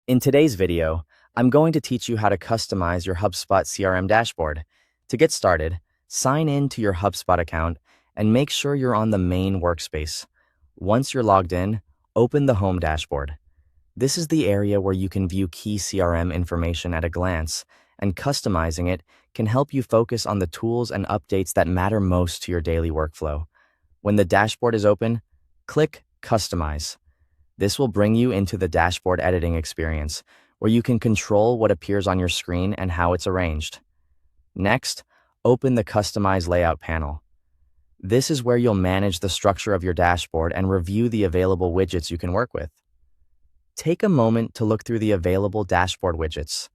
In today's video, I'm going to teach you how to customize your HubSpot CRM dashboard. To get started, sign in to your HubSpot account and make sure you're on the main workspace. Once you're logged in, open the Home dashboard. This is the area where you can view key CRM information at a glance, and customizing it can help you focus on the tools and updates that matter most to your daily workflow. When the dashboard is open, click Customize. This will bring you into the dashboard editing experience, where you can control what appears on your screen and how it's arranged. Next, open the Customize Layout panel. This is where you'll manage the structure of your dashboard and review the available widgets you can work with. Take a moment to look through the available dashboard widgets.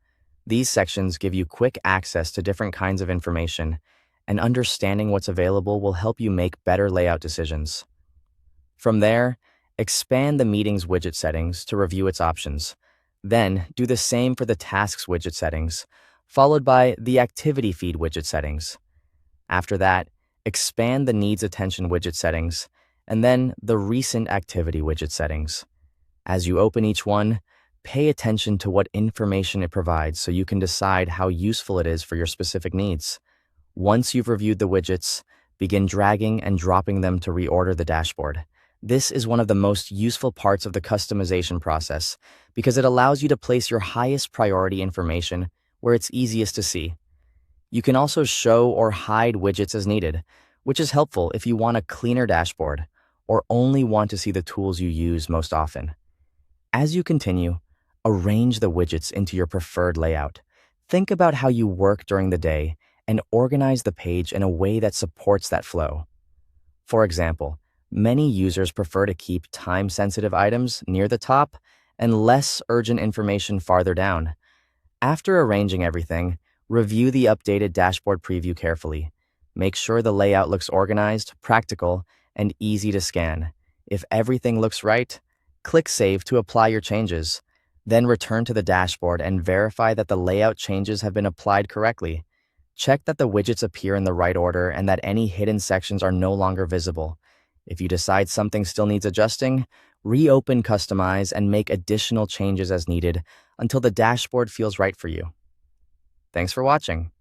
These sections give you quick access to different kinds of information, and understanding what's available will help you make better layout decisions. From there, expand the Meetings widget settings to review its options. Then, do the same for the Tasks widget settings, followed by the Activity Feed widget settings. After that, expand the Needs Attention widget settings, and then the Recent Activity widget settings. As you open each one, pay attention to what information it provides so you can decide how useful it is for your specific needs. Once you've reviewed the widgets, begin dragging and dropping them to reorder the dashboard. This is one of the most useful parts of the customization process because it allows you to place your highest priority information where it's easiest to see. You can also show or hide widgets as needed, which is helpful if you want a cleaner dashboard or only want to see the tools you use most often. As you continue, arrange the widgets into your preferred layout. Think about how you work during the day and organize the page in a way that supports that flow. For example, many users prefer to keep time-sensitive items near the top and less urgent information farther down. After arranging everything, review the updated dashboard preview carefully. Make sure the layout looks organized, practical, and easy to scan. If everything looks right, click Save to apply your changes. Then return to the dashboard and verify that the layout changes have been applied correctly. Check that the widgets appear in the right order and that any hidden sections are no longer visible. If you decide something still needs adjusting, reopen Customize and make additional changes as needed until the dashboard feels right for you. Thanks for watching.